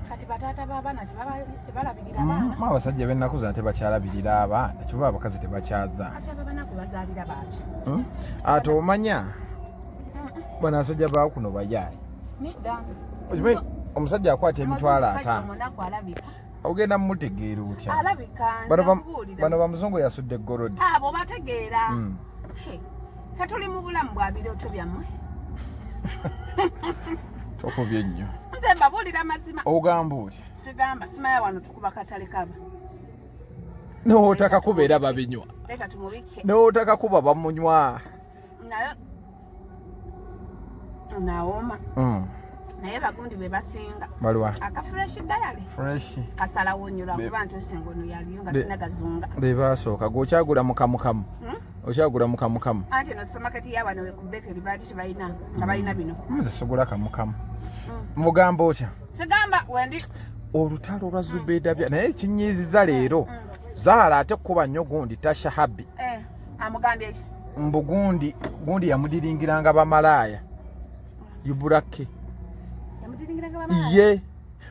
kati batata babana tebalabirira abaana abasajja b'ennaku tebakyalabirira abaana kiba abakazi tebakyaza kati ababanaku bazaalira baaki ate omanya bano abasajja bakuno bayaayi omusajja akwata emitwalo 5 ogenda mumutegeera otya bano bamuzungu yasudde eggolodi abo bategeera katuli mu bulamu bwa birooto byammwe tokubye nnyo nze mbabuulira mazima ogamba oti sigamba simaya wano tukuba katale kaba nootaka kubeera babinywa leka tumubike nootaka kuba bamunywa nayo naoma naye bagundi be basinga balwa akafresh dayali fresh kasala wonyura kuba ntusengono yaliyo nga sina gazunga be basooka gokyagula mukamukamu okyagula mukamukamu ate no supermarket yabano we kubeke libati tebayina abayina bino nzisugula kamukamu mugamba otya sigamba wendi olutalo lwa Zubedda bya naye kinyiziza leero Zahara ate kuba nnyo gundi Tashi Hubby amugambye eki mbugundi gundi yamudiringiranga bamalaaya yuburake yamudiringiranga bamalaaya ye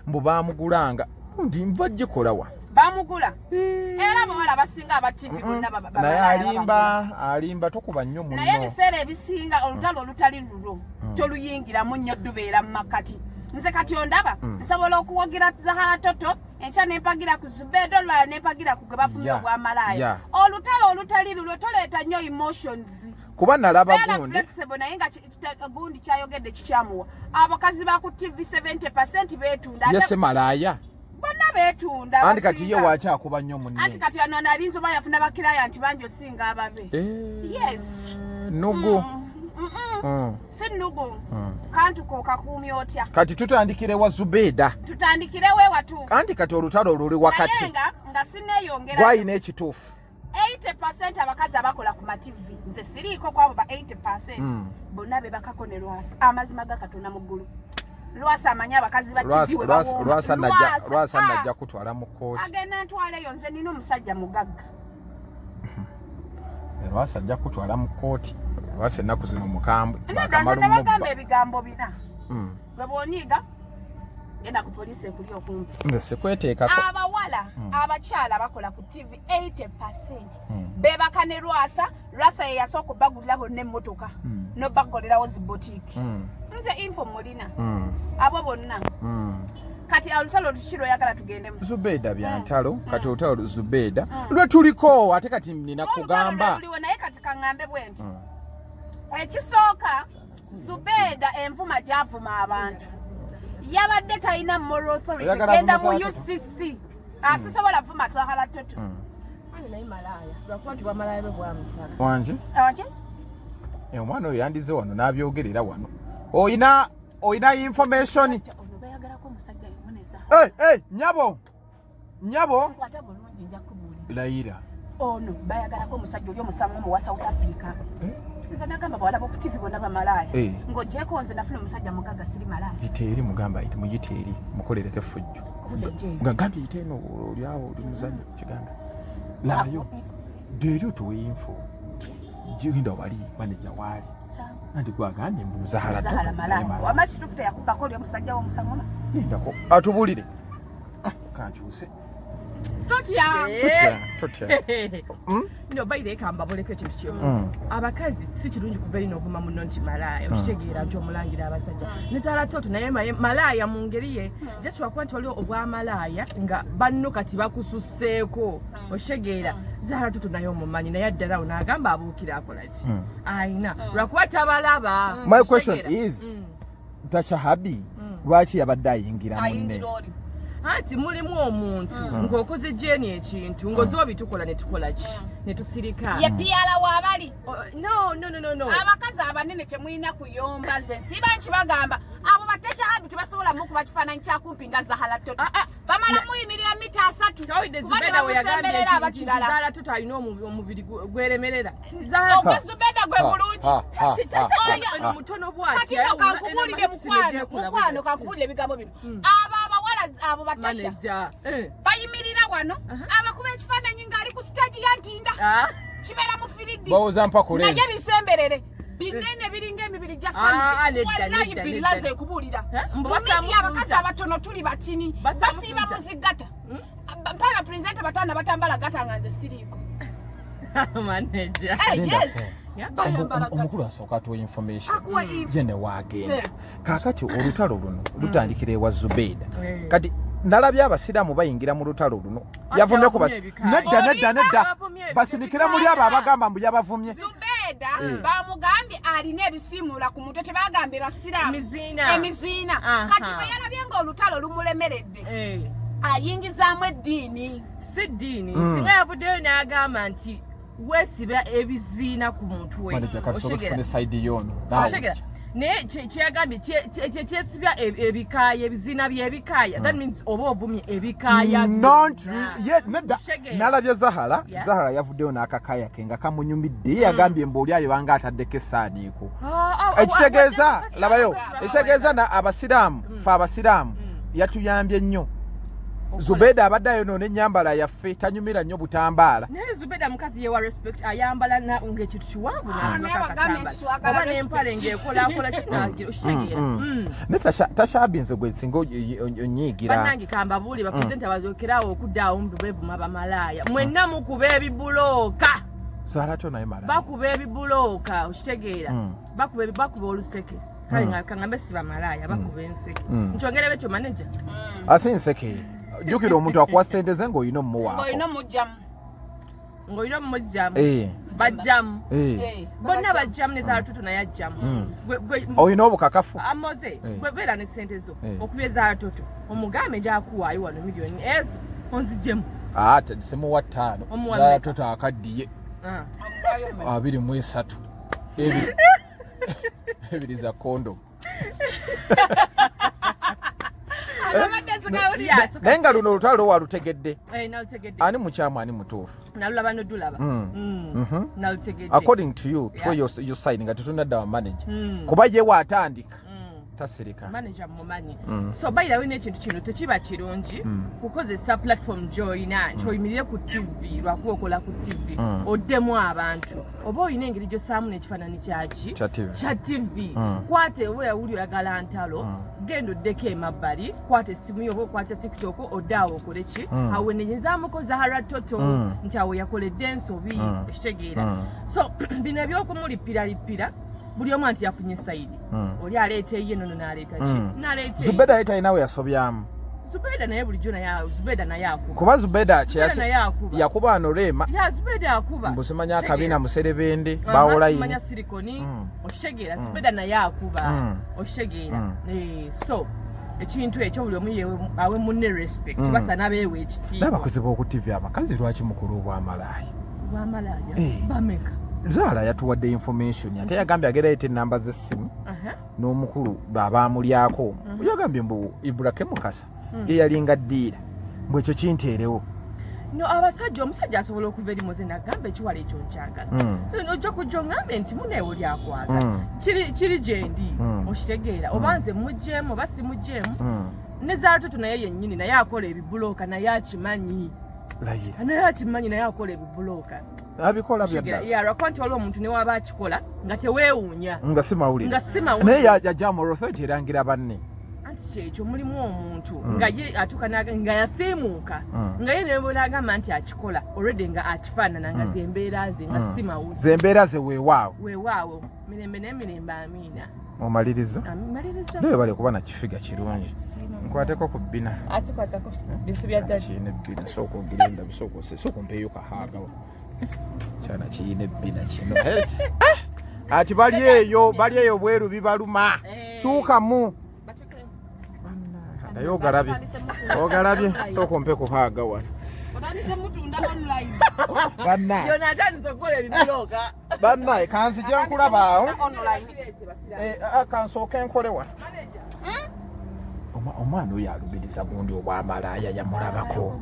mbu baamugulanga ndi mva gikolawa bamugula era bawala basinga aba TV bonna naye alimba tokuba nnyo munno naye ebiseera ebisinga olutalo olutali lulo toluyingiramu nnyo dubeera mu makati nze kati ondaba nsobola okuwagira Zahara Toto enkya nempagira ku Zubedda olwala nempagira ku gwe bafumye obwamalaaya olutalo olutali lulo toleeta nnyo emotions kuba nalaba gundi flexible naye nga gundi kyayogedde kikyamuwa abakazi ba ku TV 70% beetunda yese malaaya bonna beetunda andi kati ye wakyakuba nnyo munne anti kati ano nalinzo bayafuna bakiraya nti banjo singa ababe yes nugu si nugu kantu koka kuumya otya kati tutandikire wa Zubedda tutandikire we watu anti kati olutalo luli wakati nga sineyongera gwayina ekituufu 80% abakazi abakola ku mativi nze siriiko kwabo ba 80% bonna be bakako ne lwasa amazima ga Katonda mu ggulu lwasa amanya abakazi ba TV we bawo lwasa najja kutwala mu kooti agenda ntwaleyo nze nina omusajja mugagga lwasa ajja kutwala mu kooti lwasa ennaku zino mukambwe bagamba ebigambo bina bwe bonyiga genda ku poliisi ekuli okumpi nze sikweteekako abawala abakyala bakola ku TV 80% bebaka ne lwasa ye yasooka obbagulira bonna emmotoka n'obbakolerawo zibotiki nze info mulina abo bonna kati olutalo tukiro oyagala tugende mu Zubedda Byantalo kati olutalo Zubedda lwe tuliko ate kati nina kugamba naye kati kaŋŋambe bwenti ekisooka Zubedda envuma gyavuma abantu yabadde talina moral authority genda mu UCC asisobola vuma Zahara Toto naye malaaya lwakuba nti bwamalaaya be bwamusala wanje omwana oyo yandize wano n'abyogerera wano oyina information ono bayagalako omusajja yomuneza nyabo nkwata bulungi nja kubuulira layira ono bayagalako omusajja oli omusango mu wa South Africa nze nagamba bawala boku TV bonna bamalaaya ng'ogyeko nze nafuna omusajja mugagga siri malaaya yiteeri mugamba iti muyite eri mukolereko effujjo ngagambye yite eno oliawo oli muzanyo kiganda laayo deeri otuwe info genda wali maneja waali anti gwagambye mbu Zahara malaaya wamaki kituufu teyakubako oli omusajja w'omusangoma nendako atubuulire kankyuse totya no baire kamba boleko ekintu kiyomu abakazi si kirungi kuva ino okuma muno nti malaaya okitegeera nti omulangira abasajja ne Zahara Toto naye malaaya mu ngeri ye just lwakuba nti waliwo obwamalaaya nga banno kati bakususseeko okitegeera Zahara Toto naye omumanyi naye addalawo n'agamba abuukira akola ki ayina lwakuba tabalaba. My question is Tashi Hubby lwaki yabadde ayingira munne anti mulimu omuntu ng'okoze jeni ekintu ng'oziwa bitukola ne tukola ki ne tusirika ye piyala waabali no abakazi abanene temulina kuyomba nze nsiba nkibagamba abo Tashi Hubby tebasobola mukuba kifaananyi kyakumpi nga Zahara Toto bamala muyimirira mita 3 tawide Zubedda we yagambye Zahara Toto alina omubiri gweremerera Zubedda gwe bulungi ono mutono bwati kakubulire mukwano kakubulire ebigambo bino abo batasha bayimirira wano abakuba ekifaananyi ng'ali ku stage ya ntinda kibeera mu firidi bawuza mpakule naye bisemberere binene biringa emibiri gya nedda bilaze kubulira abakazi abatono tuli batini basiiba muzigata mpaka presenter batana batambala gata nga nze siriiko manager omukulu asooka atuwa information ye ne waagenda kaakati olutalo luno lutandikira ewa Zubedda kati ndalabye abasiraamu bayingira mu lutalo luno yavumye ku nedda basinikira muli abo abagamba mbu yabavumye Zubedda bamugambye alina ebisiimula ku mutwe tebagambye basiraamu emiziina kati bwe yalabye ng'olutalo lumulemeredde ayingizaamu eddiini si ddiini singa yavuddeyo n'agamba nti weesiba ebiziina ku mutwe naye kyeyagambye kyesibya ebikaaya ebiziina by'ebikaaya that means oba ovumye ebikaaya nedda nalabye Zahara yavuddeyo n'akakaaya ke nga kamunyumidde ye yagambye mbu oli alibanga ataddeko essaaniiko ekitegeeza labayo ekitegeeza abasiraamu fe abasiraamu yatuyambye nnyo Zubedda abadde ayonoona ennyambala yaffe tanyumira nnyo butambaala naye Zubedda mukazi yewa respect ayambala ng'ekintu kiwanvu n'asooka oba n'empale ng'ekolakola kinaokitegeera ne tashabinze gwe singa onyiigira bannange kambabuuli bapurezenta bazookerawo okuddaawo mu bwevuma bamalaaya mwenna mukuba ebibulooka Zahara naye malaaya bakuba ebibulooka okitegeera bakuba oluseke kale nga kangambe si bamalaaya bakuba enseke nkyongere betyo manager ase enseke jukira omuntu akuwa ssente ze ng'olina omumuwaako ng'olina omumugjamu bajjamu bonna bajjamu ne Zahara Toto naye ajjamu olina obukakafu amoze gwe beera ne ssente zo okubya Zahara Toto omugambe gyakuwaayo wano miliyoni ezo onzijjemu simuwa 5 Zahara Toto akaddiye 23 ebiri za kondo naye nga luno olutalo walutegedde ani mukyamu ani mutuufu nalulaba nodulaba nalutegedde according to you your side nga tetunadda wa manager kuba ye waatandika tasirika manager mumanyi so bayira wine ekintu kino tekiba kirungi kukozesa platform joyina kyoyimirire ku TV lwakuba okola ku TV oddemu abantu oba oyina engeri gyosaamu n'ekifaananyi kyaki kya TV kwate oba yawuli oyagala ntalo genda oddeko emabbali kwate essimu yo oba okwata TikTok oddaawo okole ki awo nenyezaamuko Zahara Toto nti awo yakoledde ensobi ekitegeera so bino ebyokumulipiralipira buli omu anti yafunye sayidi oli aleeta ye nono n'aleeta ki n'aleeta Zubedda ye talinawe yasobyamu Zubedda naye bulijjo Zubedda naye akuba kuba Zubedda yakuba anoleema Zubedda akuba mbusimanya akabina muserebende bawolayini simanya silikoni okitegeera Zubedda naye akuba okitegeera so ekintu ekyo buli omu awe munne respect basaana beewa ekitiibwa n'abakozi b'oku TV abakazi lwaki mukulu obwamalaaya bameka Zahara yatuwadde information ate yagambye agereeta ennamba z'essimu n'omukulu baabamulyako yagambye mbu Ibrake Mukasa ye yalinga ddiira mbwe ekyo kinteerewo no abasajja omusajja asobola okuva eri muze nagamba ekiwala ekyo nkyagala ojja kujja oŋŋambe nti muneewo lyakwagala kiri gye ndi okitegeera oba nze mugjeemu oba simugjeemu ne Zahara Toto naye yennyini naye akola ebibulooka naye akimanyi naye akola ebibulooka abikola byadda lwakuba waliwo omuntu ne waba akikola nga teweewuunya nga si mawulire naye yajja mu authority erangira banne anti kyekyo mulimu omuntu nga ye atuuka nga yasiimuuka nga ye nebonagamba nti akikola already nga akifaanana nga zembeera ze nga si mawulire zembeera ze weewaawo mirembe n'emirembe amiina omaliriza naye bali kuba na kifiga kirungi nkwateko ku bbina atikwatako bintu bya ddaki kiina ebbina sooka ogenda sooka ompeeyo kahaagawo kyana kiina ebbina kino ati bali eyo bweru bibaluma kyukamu naye ogalabye sooka ompe kuhaaga wano bannaye kanzija nkulabaawo kansooke nkole wano omwana oyo alumiriza gundi obwamalaaya yamulabako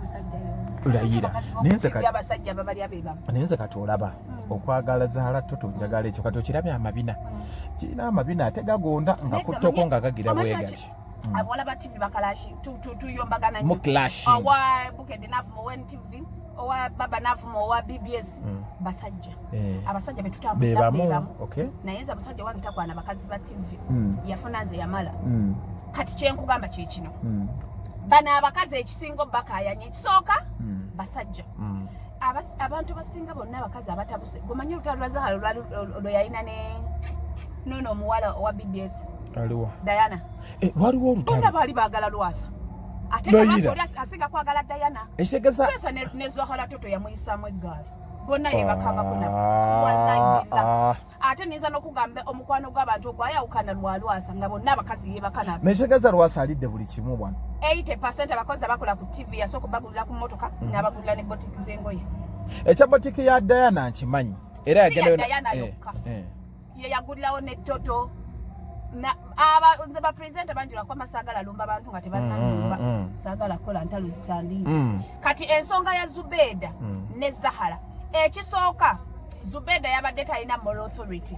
layira naye nze kati olaba okwagala Zahara Toto njagala ekyo kati okirabye amabina kirina amabina ate gagonda nga kuttoko nga gagira bwegati Wala ba TV bakalashi tuyombagana mu clash awa Bukedde nafu mu TV owa baba navuma owa BBS basajja abasajja betutambula bebamu okay naye nze abasajja wange takwana bakazi ba TV yafuna nze yamala kati kyenkugamba kye kino bana abakazi ekisingo bakayanye ekisooka basajja abantu basinga bonna abakazi abatabuse gomanyi olutalo lwa Zahara lwe yalina ne nono omuwala owa BBS aliwa Diana waliwo olutalo bonna baali baagala Lwasa ate nga asinga kwagala Diana ekitegeeza ne Zahara Toto yamuyisaamu eggaali bonna yebakangako nabo ate niza n'okugamba omukwano gw'abantu ogwayawukana lwa Lwasa nga bonna abakazi yebakana nekitegeeza Lwasa alidde buli kimu bwana 80% abakozi abakola ku TV yasooka bagulira ku mmotoka n'abagulira ne botiki z'engoye ekya botiki ya Diana nkimanyi era yagenda Diana yokka ye yagulirawo ne Toto nze bapresenta banjula kwa masagala lumba abantu nga tebanalumba sagala kola ntalo zitandii kati ensonga ya Zubedda ne Zahara ekisooka Zubedda yabadde talina moral authority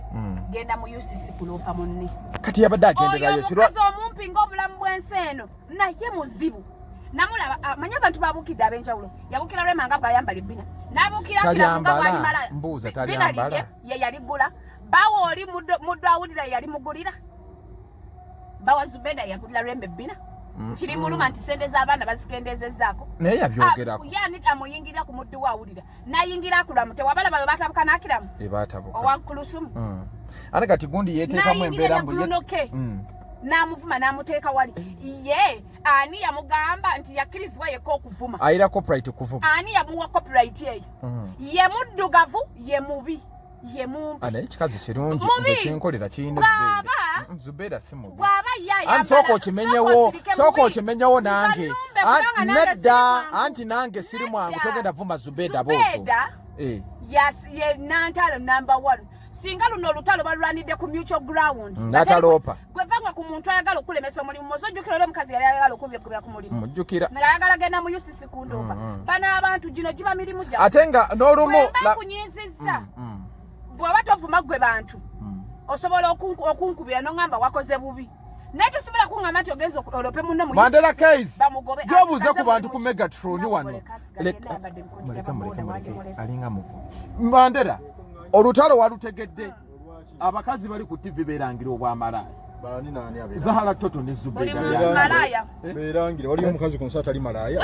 genda mu UCC kuloopa munne kati yabadde agenderayo omukazi omumpi ng'obulamu bw'ensi eno naye muzibu namulaba amanya abantu babukidde ab'enjawulo yabukira Lwemanga bw'ayambala ebbina n'abukira taliyambala mbuuza taliyambala ye yaligula bawo oli muddo awulira yali mugulira bawa Zubedda yagulira Lwembe ebbina kiri muluma nti sente z'abaana bazikendeezezzaako naye yabyogerako yani amuyingira ku muddu wa awulira n'ayingira akulamu tewabala bawe batabuka n'akiramu batabuka owa Kulusumu ate kati gundi yeteekamu embeera mbuye n'amuvuma n'amuteeka wali ye ani yamugamba nti yakkirizibwa yekka okuvuma ayira copyright okuvuma ani yamuwa copyright eyo ye muddugavu ye mubi ye mumpi naye kikazi kirungi nze kinkolera kiyina Zubedda si mubi bw'aba yayambala sooka okimenyewo nange nedda anti nange siri mwangu togenda vuma Zubedda bwotyo ye Nantalo #1 singa luno olutalo balwanidde ku mutual ground nataloopa gwevanga ku muntu ayagala okulemesa omulimu muzojjukira ole mukazi yali ayagala okubyekubya ku mulimu mujjukira ng'ayagala genda mu UCC kundoopa bana abantu gino giba mirimu gya ate nga n'olumu kunyiizizza bw'aba tovuma gwe bantu osobola okunkubira n'ongamba wakoze bubi naye tosobola kuŋŋamba nti ogenza olope munno Mandela case bamugobe gyobuuze ku bantu ku Megatron wano alinga muvu Mandela olutalo walutegedde abakazi bali ku TV berangira obwamalaaya Zahara Toto ne Zubedda berangira waliyo omukazi ku nsi atali malaaya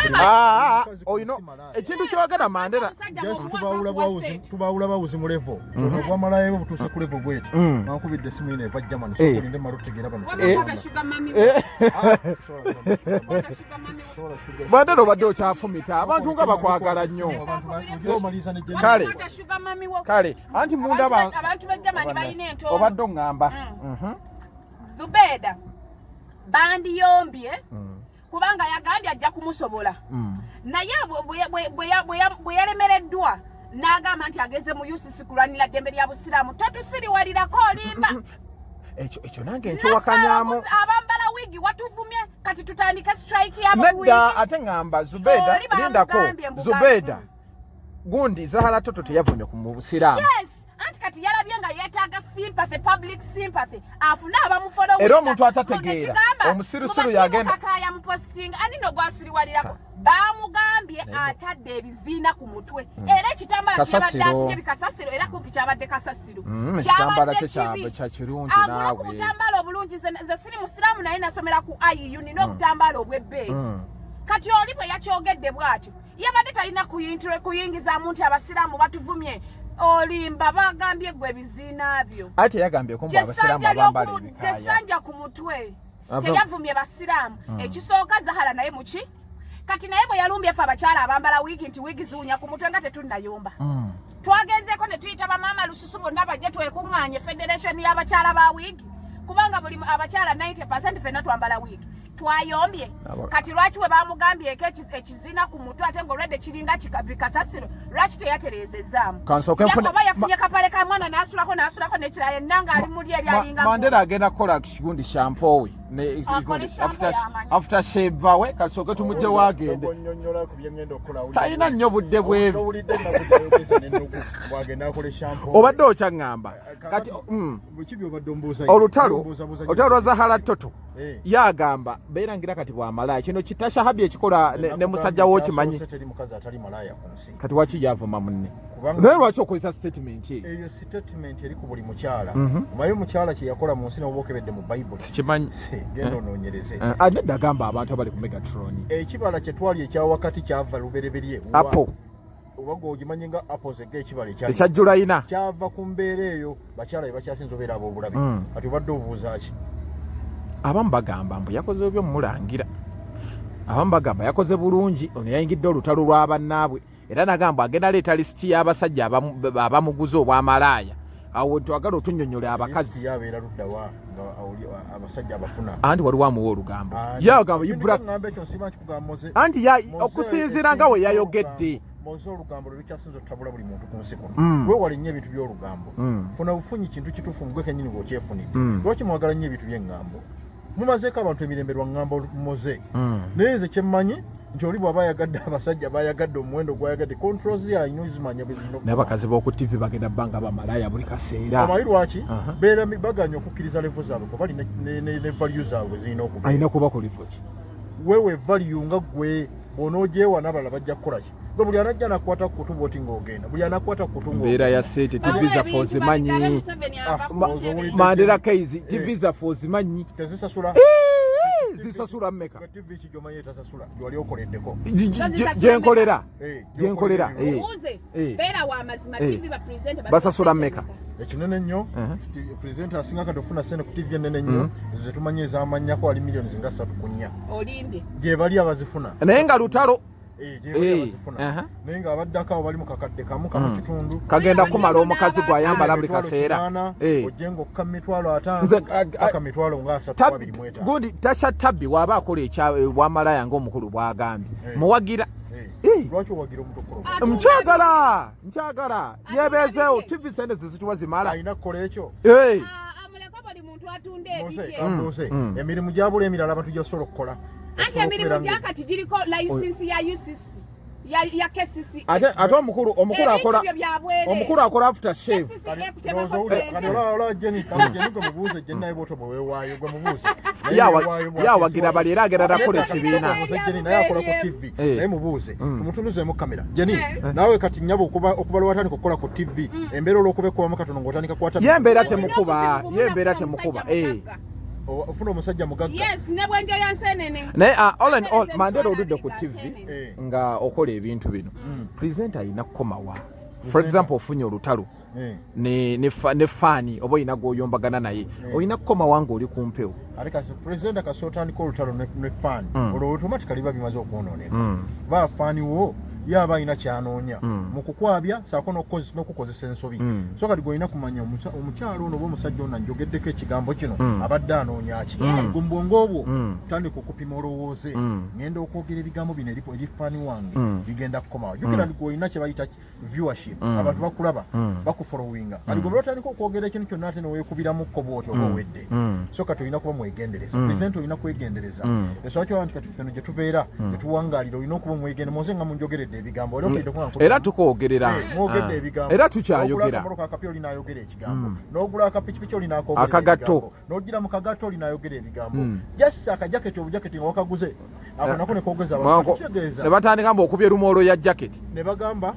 oyino ekintu kyogera Mandela tubawula bawuzi mu level obwamalaaya bwe butuuse ku level bweti nankubidde esimu ino eva Germany sokulinde mala okutegeera bano Mandela obadde okyafumita abantu nga bakwagala nnyo kale anti munda abantu ba Germany balina entono obadde oŋŋamba Zubedda bandiyombye kubanga yagambye ajja kumusobola naye bwe yalemereddwa n'agamba nti ageze mu UCC kulwanira ddembe lya busiraamu totusiriwalirako olimba ekyo nange nkiwakanyamu abambala wigi watuvumye kati tutandike strike y'abawigi nedda ate ŋŋamba Zubedda lindako Zubedda gundi Zahara Toto teyavumye ku busiraamu anti kati yalabye nga yeetaaga sympathy public sympathy afune abamufollow era omuntu atategeera omusirusiru yagenda akaya muposting anino gwasiriwalirako bamugambye atadde ebiziina ku mutwe era ekitambala kyabadde asinye bikasasiro era kumpi kyabadde kasasiro ekitambala kya kirungi naawe okutambala obulungi ze siri musiraamu naye nasomera ku IU nina okutambala obwebbeeyi kati oli bwe yakyogedde bw'atyo yabadde talina kuyingizaamu nti abasiraamu batuvumye olimba bagambye gwe biziina byo ate yagambye ko abasiraamu abambala ebikaaya tesanja ku mutwe teyavumye basiraamu ekisooka Zahara naye muki kati naye bwe yalumbye fe abakyala abambala wiigi nti wiigi ziwunya ku mutwe nga tetunnayumba twagenzeeko ne tuyita bamaama lususu bonna bajje twekuŋŋaanye federation y'abakyala ba wiigi kubanga buli abakyala 90% fenna twambala wiigi twayombye kati lwaki we bamugambyeko ekiziina ku mutwe ate ng'olwedde kiringa bikasasiro lwaki teyatereezezaamu yakoba yafunye kapale ka mwana n'asulako n'ekirala yenna ng'ali muli eri alinga Mandela agenda kukola kigundi shampowe ne Akole shampoo y'amanyi. after shave we kasooke tumujje wagende Onyonyola ku byengendo okola. talina nnyo budde bweru Owulidde nakugeza n'ennugu wagenda akole shampoo. obadde okyaŋŋamba kati Bukibi obadde ombuuza. olutalo lwa Zahara Toto Eh. yagamba beerangira kati bwamalaaya kino kitasha Hubby ekikola ne musajja wo kimanyi Teri mukazi atali malaaya ku nsi. kati waki yavuma munne Kubanga naye lwaki okozesa statement eyo eyo statement eri ku buli mukyala. Mhm. Omanyi omukyala kye yakola mu nsi n'oba okebedde mu Bayibuli. kimanyi Genda onoonyereze. nedda agamba abantu abali ku Megatron Ekibala kye twali ekya wakati kyava lubereberye. apo Oba gwogimanyi nga apples ekibala ekyali. ekya Julayina Kyava ku mbeera eyo bakyala be bakyasinza obeera ab'obulabe. Kati obadde obuuza ki? abamu bagamba mbu yakoze by'omumulangira abamu bagamba yakoze bulungi ono yayingidde olutalo lwa bannaabwe era nagamba agenda leeta lisiti y'abasajja abamuguze obwamalaaya awo twagala otunnyonnyola abakazi Lisiti yabeera luddawa nga abasajja abafuna. anti waliwo amuwa olugambo yagamba ngamba ekyo nsiba nkikugamba moze. anti okusinziira nga we yayogedde Moze olugambo lwe lukyasinza otutabula buli muntu ku nsi kuno. Mm. Weewale nnyo ebintu by'olugambo. Funa bufunyi kintu kituufu mugwe kennyini ng'okyefunidde. Lwaki mwagala nnyo ebintu by'eŋŋambo? Mumazeeko abantu emirembe lwa ŋŋambo moze. Naye nze kye mmanyi nti oli bw'aba ayagadde abasajja bayagadde omuwendo gw'ayagadde controls alina ozimanya bwe zirina naye bakazi b'oku TV bagenda bbanga bamalaaya buli kaseera omanyi lwaki baganya okukkiriza levo zaabwe kuba bali ne value zaabwe zirina okuba alina kuba ku levo ki wewe value nga gwe bw'onoojeewa n'abalala bajja kukola ki gwe buli anajja nakwata ku kutu bw'oti ng'ogenda buli anakwata ku kutu mbeera ya seete TV zaffe ozimanyi Mandela Keizi TV zaffe ozimanyi tezisasula zisasula mmeka TV kijomanyi etasasula gy'oli okoleddeko gyenkolera basasula mmeka ekinene nnyo pulezidenti asinga kati ofuna ssente ku TV ennene nnyo ezo zetumanyi ezamanyako ali miliyoni zinga 3 ku 4 olimbye gye bali abazifuna naye nga lutalo naye ng'abaddako abo bali mu kakadde kamu kamu kitundu kagenda kumala omukazi gw'ayambala buli kaseera ojje ng'okka mitwalo 5 aka mitwalo nga 3 gundi tasha Hubby waba akola ekyawamalaaya ng'omukulu bw'agambye muwagira lwaki owagira omutokolo nkyagala yebeezeewo TV sente zizituwa zimala alina kukola ekyo kambuuze emirimu gyabula emirala abantu gyasobola okukola anti emirimu gyakati giriko layisinsi ya UCC ya KCC ate omukulu akola after shave yawagira bali era agenda takola ekibiina naye akola ku TV naye mubuuze tumutunuzeemu kamera Jeni naawe kati nnyabo okuva lwatandika okukola ku TV embeera olw'okuba ekkubamu katono ng'otandika kwata ye embeera temukuba ofuna omusajja mugagga yes ne bwenjo yansenene naye all and all Mandela oludde ku TV nga okola ebintu bino presenter alina kukomawa for example ofunye olutalo ne faani oba olina gw'oyombagana naye olina kukomawa nga oli kumpewo ate kasi presenter kasootandika olutalo ne faani olwo automatically bimaze okwonooneka ba faani wo yaba alina kyanoonya mu kukwabya saako n'okukozesa ensobi so kati gw'olina kumanya omukyalo ono oba omusajja ono njogeddeko ekigambo kino abadde anoonya ki gwe mu bwongo obwo tandika okupima olowooze ngenda okwogera ebigambo bino eri faani wange bigenda kukomawo jjukira nti gw'olina kye bayita viewership abantu bakulaba bakufollowinga kati gwe lwotandika okwogera ekintu kyonna ate neweekubiramukko bw'oti oba owedde so kati olina kuba mwegendereza present olina kwegendereza ensonga kyoba nti kati ffeno gye tubeera tetuwangaalira olina okuba mwegendereza muze nga munjogeredde ebigambo era tukwogerera mwogedde ebigambo era tukyayogera akapi olina ayogera ekigambo n'ogula akapikipiki olina akogera akagatto n'ogira mu kagatto olina ayogera ebigambo just akajaketi obujaketi nga wakaguze ako nako nekogeza abantu kitegeeza ne batandika mbu okubye rumoolo ya jaketi ne bagamba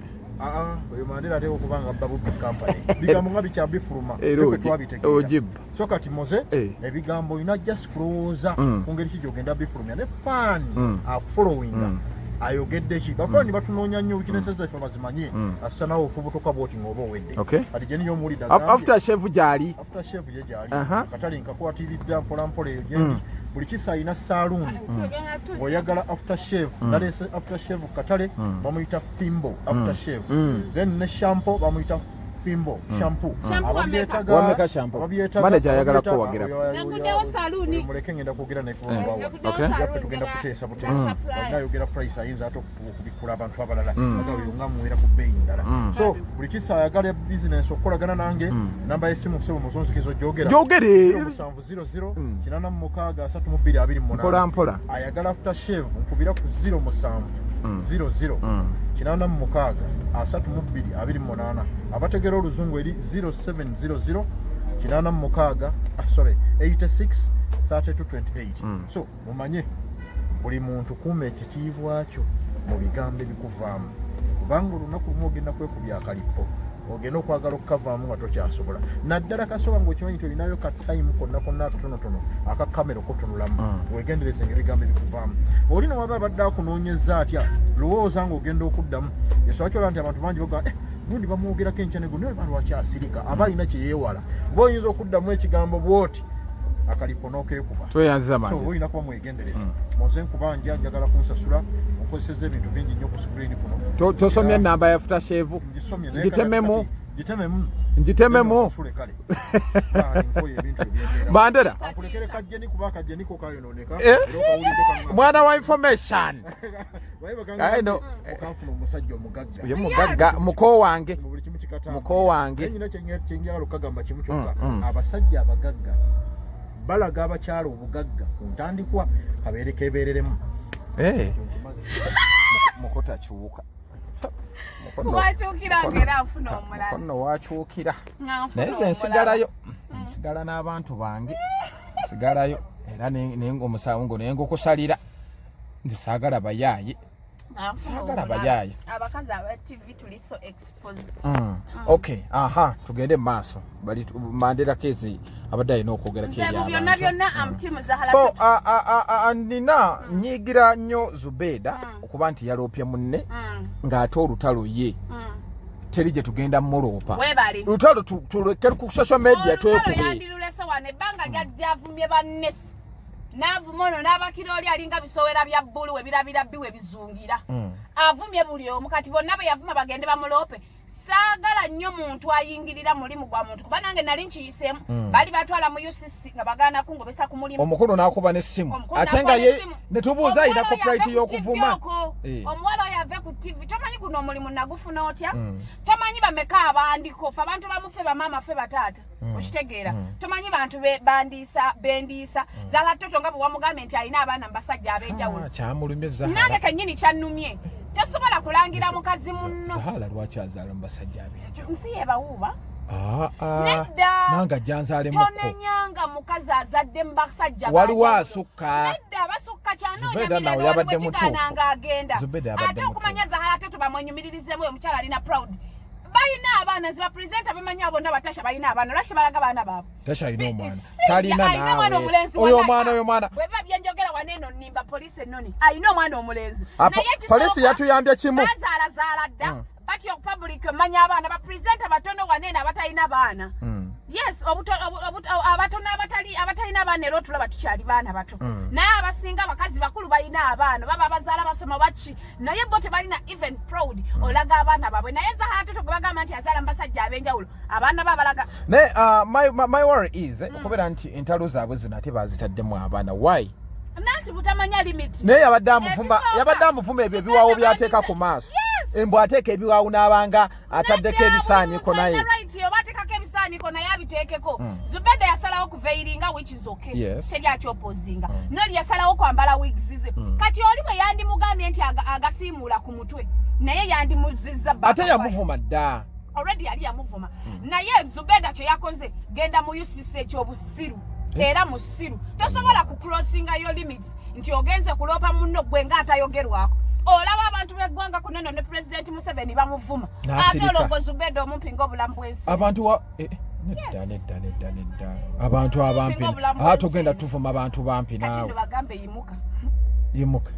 oyo Mandela ateeka okuba nga abba bubbi kampani bigambo nga bikyabifuluma efe twabitegeera so kati moze ebigambo olina just kulowooza ku ngeri ki gy'ogenda bifulumya ne faani akufollowinga ayogedde ki bafaani batunoonya nnyo wikinesi zaffe bazimanye assa nawe ofubutuka bwoti ng'oba owedde kati gye niyo omuwulidde after shave gyali ye gyali akatale nkakwatiridde mpolampola eyo gyendi buli kisa alina saaluuni ng'oyagala after shave naleese after shave ku katale bamuyita fimbo after shave then ne shampo bamuyita fimbo shampoo wameka shampoo manager ayagala ko wagira nakudewo saluni muleke ngenda kugira ne fo okay yafe tugenda kuteesa buteesa wanga yogera price ayinza ato kubikula abantu abalala nga yunga muwera ku bei ndala so buli kisa ayagala business okolagana nange namba yesimu kusebo muzonzikizo jogere 700 kinana mukaga 3228 mpola ayagala after shave nkubira ku 0700 kinana mukaga 3228 abategera oluzungu eri 0700 kinana mukaga 86 3228 so mumanye buli muntu kume ekitiibwa kyo mu bigambo ebikuvaamu kubanga olunaku lumu ogenda kwekubya akalipo ogenda okwagala okukavaamu nga tokyasobola naddala kasoba ng'okimanyi nti olinayo ka time konna akatonotono akakamera okutunulamu wegendereze ng'ebigambo ebikuvaamu oli nowaba abadde akunoonyeza atya lowooza ng'ogenda okuddamu yeswakyola nti abantu bangi bagamba gundi bamwogerako enkyanego naye bali wakyasirika aba alina kye yeewala oba oyinza okuddamu ekigambo bw'oti akalipo n'okeekuba tweyanziza manzi so oyina kuba mwegendereza moze nkubanja njagala kunsasula okozeseza ebintu bingi nnyo ku screen kuno tosomye ennamba ya aftershave ngitememu Mandera mwana wa information ye mugagga muko wange abasajja abagagga balaga abakyalo obugagga ku ntandikwa kabeerekebereremu mukota kiwuka wakyukira ngera afuna omulala kono wakyukira naye nze nsigalayo nsigala n'abantu bange nsigalayo era omusango naye ngukusalira nze saagala bayaaye abakazi aba TV tuli so exposed okay tugende maaso bali Mandela kezi abadde alina okwogerako eri abantu byonna amtimu Zahara so nina nyigira nnyo Zubedda okuba nti yaloopye munne ng'ate olutalo ye teri gye tugenda muloopa lutalo tuleke ku social media twekube yandilulese wano ebbanga lyajja avumye bannesi n'avumono n'abakira oli alinga bisowera bya bbulu we birabira biwe bizungira avumye buli omu kati bonna bwe yavuma bagende bamuloope saagala nnyo muntu ayingirira mulimu gwa muntu kuba nange nali nkiyiseemu bali batwala mu UCC nga bagaana kungobesa ku mulimu omukulu n'akuba n'essimu ate nga ye ne tubuuza ayina copyright y'okuvuma omuwala oyo ave ku TV tomanyi guno omulimu nagufuna otya tomanyi bameka abandiko fe abantu bamufe bamaama fe bataata okitegeera tomanyi bantu bendiisa Zahara Toto nga bwe wamugambye nti alina abaana mu basajja ab'enjawulo kyamulumye Zahara nange kennyini kyannumye tosobola kulangira mukazi munno Zahara lwaki azaala mu basajja ab'enjawulo nsi yebawuuba nedda nanga janzaalemu tonenyanga mukazi azadde mu basajja waliwo asukka nedda basukka Zubedda nawe yabadde mutuufu agenda ate okumanya Zahara Toto bamwenyumiririzemu omukyala alina proud balina abaana zibapresenta bemanya bonna batasha balina abaana lwaki balaga baana baabwe tasha alina omwana talina naawe oyo omwana bweba byenjogera waneeno nnimba poliisi ennoni alina omwana omulenzi poliisi yatuyambye kimu bazaalazaala dda batya public manya abaana bapresenta batono waneeno abatalina baana yes abatono abatalina baana era otulaba tukyali baana bato naye abasinga abakazi bakulu balina abaana baba abazaala basoma baki naye bo tebalina even proud olaga abaana baabwe naye Zahara Toto gebagamba nti azaala mu basajja ab'enjawulo abaana babalaga naye my worry is okubeera nti entalo zaabwe zino ate bazitaddemu abaana why nanti butamanya limit naye yabadde amuvuma ebyo ebiwaawo byateeka ku maaso embw ateeka ebiwaawo n'abanga ataddeko ebisaaniko naye obateekako ebisaaniko naye abiteekeko Zubedda yasalawo kuveiringa which is okay teri akyopoozinga noli yasalawo kwambala wigs ze kati oli bwe yandimugambye nti agasiimuula ku mutwe naye yandimuzizza ate yamuvuma dda already yali yamuvuma naye Zubedda kye yakoze genda mu UCC ekyobusiru era musiru tosobola ku crossinga yo limits nti ogenze kuloopa munno gwe ng'atayogerwako olaba abantu b'eggwanga kuneno ne President Museveni bamuvuma ate olongo Zubedda omumpinga obulamu bw'ensi abantu nedda abantu abampi tugenda tuvuma abantu bampi naawe bagambe yimuka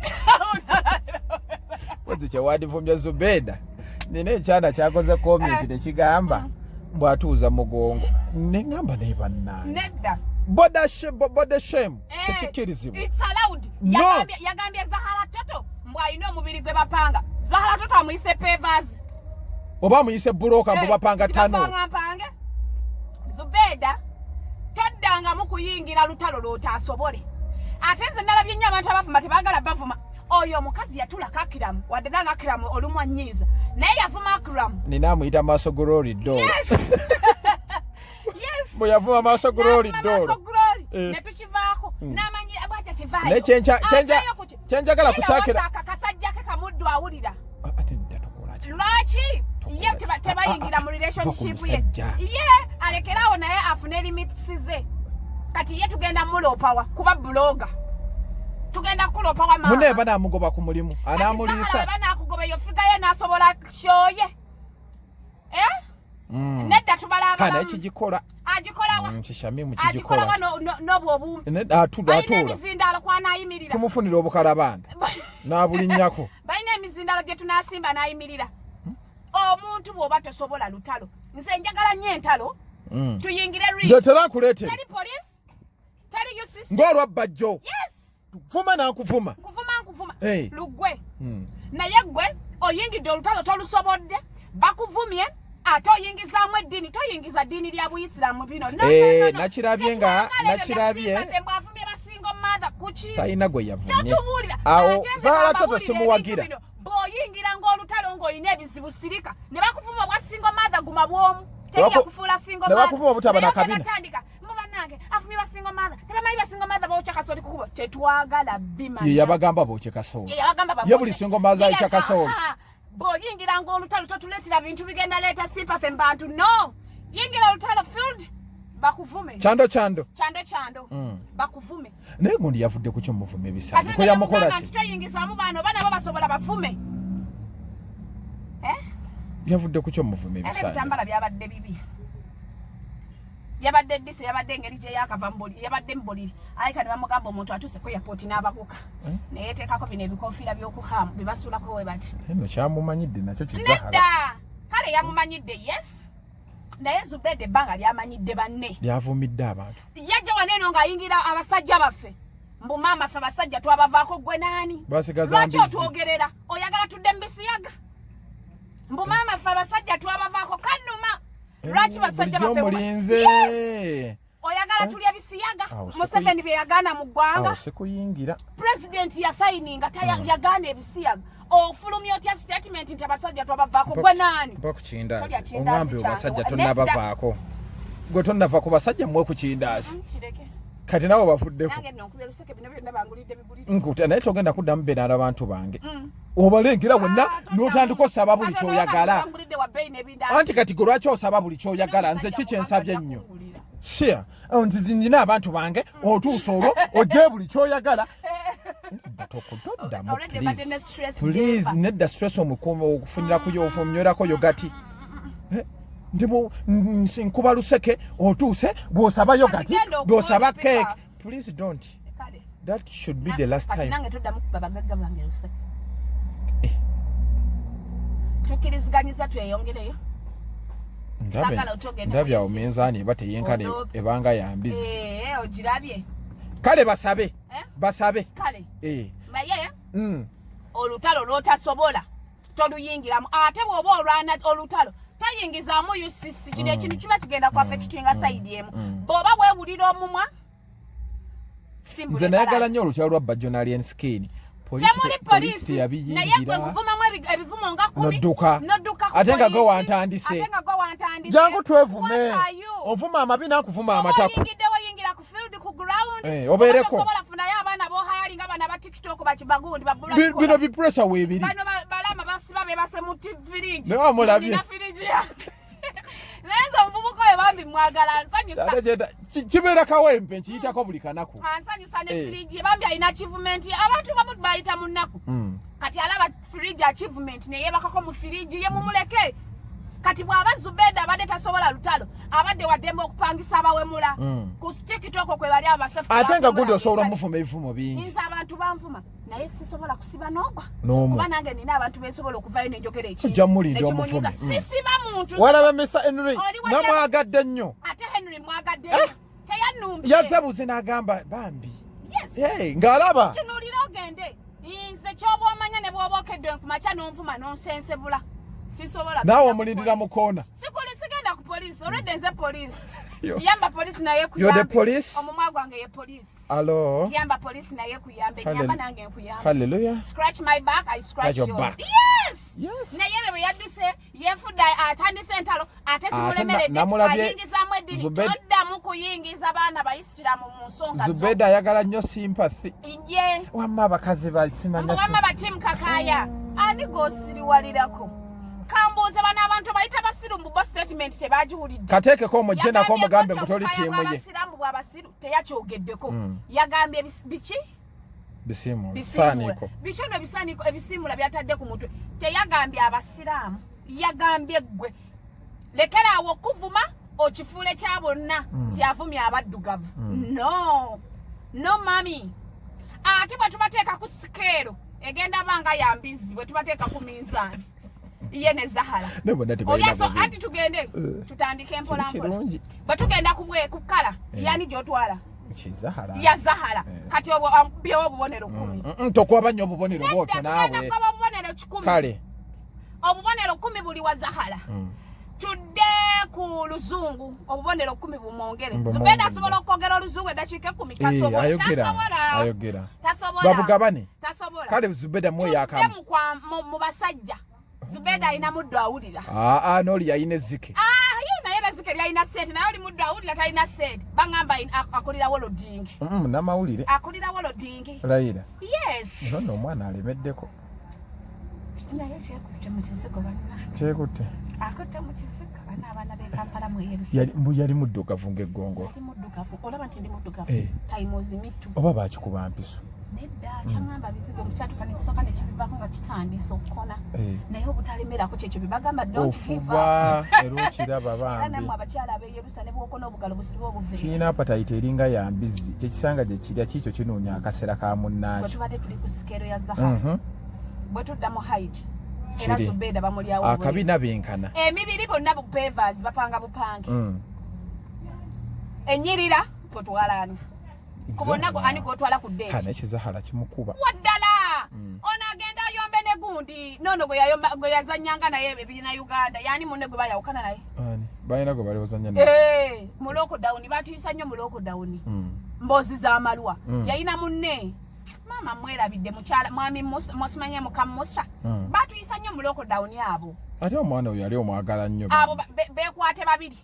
wezi kyewandivumye Zubedda nina ekyana kyakoze comment nekigamba mbwatuuza mugongo neŋŋamba naye bannange nedda bode shame tekikirizibwa it's allowed yagambye Zahara Toto mbw alina omubiri gwe bapanga Zahara Toto amuyise pavers oba muyise buloka mbapanga tano pange Zubedda toddanga mukuyingira lutalo lwotasobole ate nze nalabye nnyo abantu abavuma tebagala bavuma oyo omukazi yatulako akiramu wadde nanga akiramu olumwa nnyiza naye yavuma akiramu nina amuyita maaso glory door yes bwe yavuma maaso glory door ne tukivaako n'amanyi bwatya kivaayo naye kyenjagala kukyakira kasajja ke kamuddu awulira ate nda tokola ki lwaki ye tebayingira mu relationship ye alekeraawo naye afune limits ze kati ye tugenda muloopawa kuba buloga tugenda kuloopawa mama munne banaamugoba ku mulimu anaamuliisa banaakugoba yo figayo n'asobola kyoye nedda tubala naye kigikola agikolawa kishamimu kigikola n'obwobumbi atuula emizindaalo kwanayimirira tumufunira obukalabanda n'abulinnyako balina emizindaalo gye tunaasimba n'ayimirira omuntu bw'oba tosobola lutalo nze njagala nnyo entalo tuyingire njetera nkuleetere tali police tali UCC ng'olwabbajjo yes vuma nankuvuma nkuvuma Hey. lugwe naye gwe oyingidde olutalo tolusobodde bakuvumye ate oyingizaamu eddiini toyingiza ddiini lya buyisiraamu bino nakirabye mbwavumye basinga omumaatha kuki talina gwe yavumye totubuulira awo Zahara Toto simuwagira bw'oyingira ng'olutalo ng'olina ebizibu sirika ne bakuvuma obwa singo maatha guma bwomu tejja kufuula singo maatha ne bakuvuma obutaba na kabina batandika mubanange afumye basingo maatha tebamanyi basingo maatha bawokya kasooli kukuba tetwagala bimanya ye yabagamba bawokye kasooli ye buli singo maatha ayokya kasooli bw'oyingira ng'olutalo totuleetera bintu bigenda leeta sympathy mu bantu no yingira olutalo field bakuvume kyando bakuvume naye gundi yavudde ku kyomuvume ebisaanyi ko yamukola ki kitoyingizaamu baano nabo basobola bavume yavudde ku kyomuvume ebisaanyi ebitambala byabadde bibi yabadde disi yabadde engeri gye yakava yabadde mbuliri aye kati bamugamba omuntu atuuse ku airport n'abakuka naye teekako bino ebikofiira by'okuhamu bye basuulako we bati eno kyamumanyidde nakyo kizahara nedda kale yamumanyidde yes naye Zubedda ebbanga lyamanyidde banne lyavumidde abantu yajja waneeno ng'ayingira abasajja baffe mbu maama ffe abasajja twabavaako gwe naani lwaki otwogerera oyagala tudde mu bisiyaga mbu maama ffe abasajja twabavaako kannuma lwaki basajja baffe mulinze oyagala tulya bisiyaga Museveni bye yagaana mu ggwanga sikuyingira pulezidenti yasayininga yagaana ebisiyaga ofulumya otya statement nti abasajja twabavaako gwe naani mpa ku kindaasi oŋambe basajja tonnabavaako gwe tonnava ku basajja mmwe ku kindaasi kati nabo bafuddeko nkuta naye togenda kuddamu beera n'abantu bange obalengera wonna n'otandika osaba buli kyoyagala anti kati gwe lwaki osaba buli kyoyagala nze ki kyensabye ennyo shia nzina abantu bange otuusa olwo ojje buli kyoyagala toddamu please nedda stress okufunira kuyofumyorako yogati nkuba luseke otuuse bw'osaba yogati bw'osaba cake please don't that should be the last time tukiriziganyiza tweyongereyo ndabya omenzaani eba teyenkane ebanga yambizi ogirabye kale basabe kale naye olutalo lwotasobola toluyingiramu ate bw'oba olwana olutalo tayingizaamu UCC kino ekintu kiba kigenda ku affectinga sayidi emu bw'oba bwewulira omumwa nze nayagala nnyo olukyalo lwa Bajonalian skin polisi naye gwe nkuvumamu ebivumo nga nodduka ate nga gwe wantandise jangu twevume ovuma amabi nakuvuma amatako oyingira ku field ku ground obeereko osobola funayo abaana bohayalinga abaana ba tiktok bakibagundi bino bipressure weebiri bano balama basiba bebase mu firiji ne wamulabye Nenzo omuvubuka oyo bambi mwagala nsanyusa kibeera kawempe nkiyitako buli kanaku ansanyusa ne firiji bambi alina achievement abantu bamu bayita mu nnaku kati alaba firiji achievement ne yebakako mu firiji ye mumuleke kati bw'aba Zubedda abadde tasobola lutalo abadde waddemba okupangisa abawemula ku tiktok kwe bali abasefu ate nga gundi osobola mufuma ebivumo bingi nza abantu banvuma naye sisobola kusiba n'ogwa n'omu kuba nange nina abantu besobola okuvayo n'enjogera ekintu ojja mulindi omufumi sisiba muntu walaba Mr. Henry namwagadde nnyo ate Henry mwagadde teyannumbye yazabuze n'agamba bambi ng'alaba tunuulira ogende nze ky'oba omanya ne bw'oba okedde kumakya n'onvuma n'onsensebula sisobola naawe omulindira mu koona sigenda ku police already nze police Yo. yamba police naye You're the kuyambe police? omumwa gwange ye police Hello. yamba police naye kuyambe nyamba nange nkuyambe Hallelujah. scratch my back I scratch Scratch your yours back. yes naye bwe yadduse yefudda atandise entalo ate simulemeredde namulabye ayingizaamu eddini Zubedda. toddamu kuyingiza baana baisiramu mu nsonga Zubedda ayagala nnyo sympathy ye wamma abakazi basimanya wamma batimu kakaya ani g'osiriwalirako kambuuze bano abantu bayita basiru mu bo statement tebagiwulidde kateekeko omujje nako omugambe ngu toli ttiimu ye abasiramu bw'abasiru teyakyogeddeko yagambye biki bisiimu saaniiko biki no bisaaniiko ebisiimula byatadde ku mutwe teyagambye abasiraamu yagambye ggwe lekeraawo okuvuma okifuule kya bonna nti avumye abaddugavu no mami ate bwe tubateeka ku sikeero egenda banga yambizi bwe tubateeka ku minzaani ye ne Zahara olyaso anti tugende tutandike empolampola bwe tugenda kukala yani gy'otwala ya Zahara kati byewo obubonero 10 tokuba nnyo obubonero bwotyo naawe obubonero 10 kale obubonero 10 buli wa Zahara tudde ku luzungu obubonero 10 bumwongere Zubedda asobola okwogera oluzungu eddakiika 10 tasobola babugabane tasobola kale Zubedda mweyakamu mu basajja Zubedda alina muddo awulira n'oli yalina ezzike naye nezike lyalina sente naye oli muddo awulira talina sente baŋŋamba akulirawo lodingi namawulire akulirawo lodingi layira yes nno omwana alemeddeko naye kyekutte mu kizigo banna kyekutte akutte mu kizigo banna abaana b'e Kampala mu yali muddugavu ng'eggongo yali muddugavu olaba nti ndi muddugavu tayimuzi mittu oba baakikuba mpiso nedda kyaŋŋamba bizigo mukyatuka nekisooka nekibivako nga kitandise okukona naye obutalemerako kyekyo bye bagamba ofuba era okiraba bambi nammwe abakyala ab'e Yerusa ne bwokona obugalo busibe obuviri kirina apatayita eringa yambizi kyekisanga gye kirya kiikyo kinoonya akaseera ka bwe munnaakyo tubadde tuli ku sikeero ya Zahara bwe tudda mu haiti era Zubedda bamulyawo akabina benkana emibiri bonna bupevers bapanga bupange enyirira twotwalani ku bonna ani gwotwala ku date kana ekizahara kimukuba waddala ono agenda ayombe ne gundi nono gwe yazanyanga naye ebirina Uganda yani munne gwe bayawukana naye balina gwe bali bazanya naye mu lockdown batuyisa nnyo mu lockdown mbozi z'amalwa yalina munne mama mwerabidde mukyala mwami musimanye mukamu Musa batuyisa nnyo mu lockdown abo ate omwana oyo yali omwagala nnyo abo bekwate babiri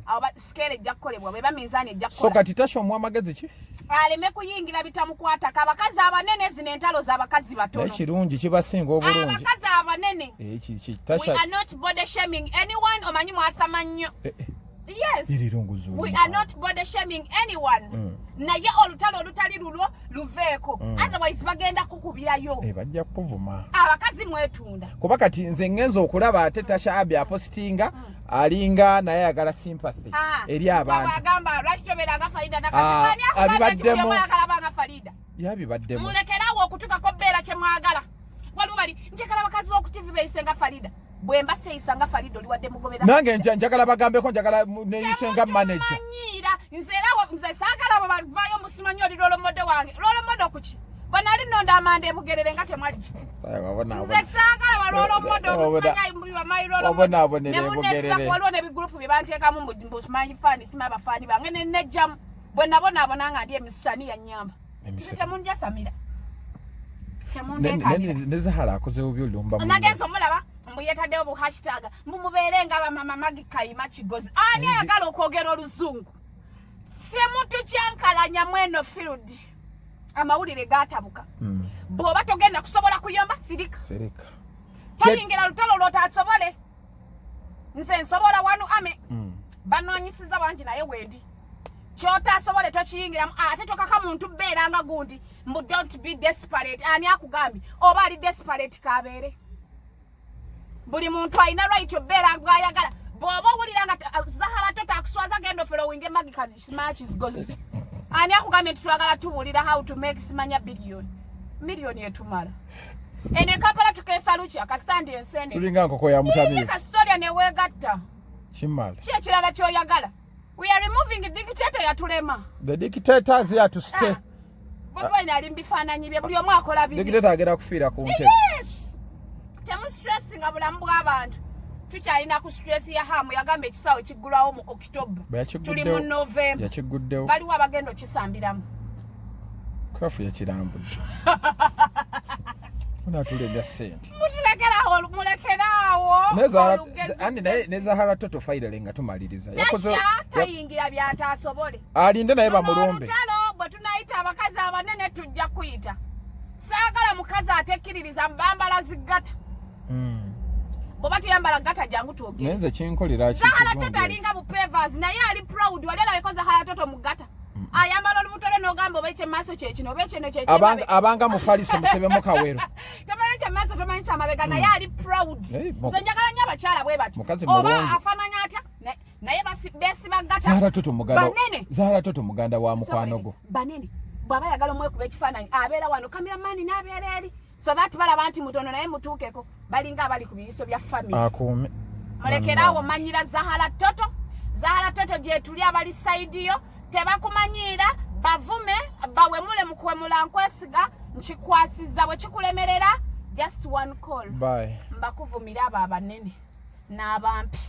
abo sikeere ejja kukolebwa bwe bamizaani ejja kukola so kati Tashi omuwa magezi ki aleme kuyingira bitamukwatako abakazi abanene zino entalo z'abakazi batono ekirungi kibasinga obulungi abakazi abanene we are not body shaming anyone omanyi mwasama nnyo yes we are not body shaming anyone naye olutalo olutali lulwo luveeko otherwise bagenda kukubirayo bajja kuvuma abakazi mwetunda kuba kati nze ngenza okulaba ate Tashi Hubby apostinga alinga naye ayagala sympathy eri abantu agamba lwaki tobeeranga Farida nakasi abibaddemu yakalabanga Farida yabibaddemu mulekerawo okutukako bbeera kye mwagala waliwo bali njagala abakazi b'oku TV beeyisenga Farida bwe mba seeyisanga Farida oliwadde mugobera nange njagala bagambeko njagala neeyisenga manager nze saagala abo bavaayo musimanyi oli lolomodo wange lolomodo kuki bwenali nonda amanda ebugerere nga temwajja nze saagala balolomodo omusimanyi waliwo nebigurupu bye banteekamu mbusimanyi faani sima abafaani bange nenejjamu bwe nabonaabona nga ndi emisitani yannyamba nze temunja Samira ne Zahara akozewo byolumba nagenza omulaba mbu yetaddewo bu hashtag mbu mubeere nga bamama Magi Kayima Kigozi ani ayagala okwogera oluzungu semuntu kyankalanya mweno field amawulire gatabuka bw'oba togenda kusobola kuyomba sirika toyingira lutalo lwotasobole nze nsobola wanu ame banoonyisiza bangi naye wendi kyotasobole tokiyingiramu ate tokaka muntu bbeeranga gundi mbu don't be desperate ani akugambye oba ali desperate kabeere buli muntu alina right obbeera bw'ayagala bw'oba owulira nga Zahara Toto akuswaza genda ofulowinge Magi Kigozi ani akugambye nti twagala tubuulira how to make simanya miliyoni etumala ene Kampala tukeesa luki akasitandi ensende tulinga nkoko ya mutamiivu kasitoria neweegatta kimala ki ekirala kyoyagala we are removing the dictator yatulema the dictator is here to stay bwena ali mbifaananyi bye buli omu akola bibi dictator agenda kufiira ku ntebe yes temu stressinga bulamu bw'abantu tukyalina ku stress ya hamu yagamba ekisawo kiggulwawo mu October tuli mu November yakiguddewo baliwo abagenda okisambiramu kafu yakirambudde unatulega sente mulekerawo ne Zahara Toto fairale nga tumaliriza tayingira byatasobole alinde naye bamulombe olutalo bwe tunayita abakazi abanene tujja kuyita saagala mukazi atekkiririza mbambala ziggata bwoba tuyambala gata jangu twogere nenze kinkolera Zahara Toto alinga bupevers naye ali proud wali alabeko Zahara Toto mu gata ayambala olubutole n'ogamba oba ekyemmaaso kyekino oba ekino abanga mufaliso musebemu Kawero tomanyi kyemmaaso tomanyi kyamabega naye ali proud nze njagala nnyo abakyala bwe batyo oba afaananya atya naye beesiba gata Zahara Toto muganda wa mukwano gwo banene bw'aba yagala omwekuba ekifaananyi abeera wano kameramani n'abeera eri so that balaba nti mutono naye mutuukeko balinga abali ku biyiso bya family akuume mulekerawo manyira Zahara Toto gye tuli abali saidiyo tebakumanyira bavume bawemule mu kuwemula nkwesiga nkikwasiza bwe kikulemerera just one call bye mbakuvumira abo abanene n'abampi